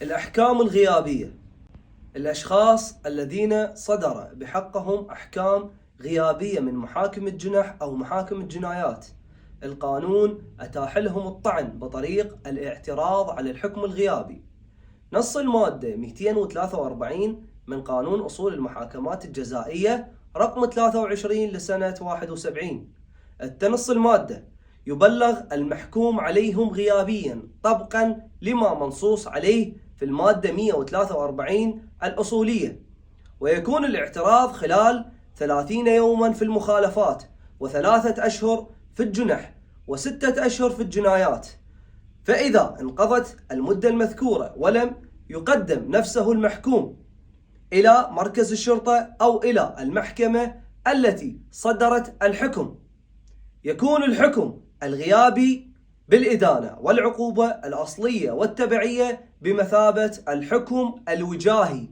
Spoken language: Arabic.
الأحكام الغيابية: الأشخاص الذين صدر بحقهم أحكام غيابية من محاكم الجنح أو محاكم الجنايات، القانون أتاح لهم الطعن بطريق الاعتراض على الحكم الغيابي. نص المادة 243 من قانون أصول المحاكمات الجزائية رقم 23 لسنة 71. التنص المادة: يبلغ المحكوم عليهم غيابيا طبقا لما منصوص عليه في المادة 143 الأصولية، ويكون الاعتراض خلال 30 يوما في المخالفات، و3 أشهر في الجنح، و6 أشهر في الجنايات. فإذا انقضت المدة المذكورة ولم يقدم نفسه المحكوم إلى مركز الشرطة أو إلى المحكمة التي صدرت الحكم، يكون الحكم الغيابي بالإدانة والعقوبة الأصلية والتبعية بمثابة الحكم الوجاهي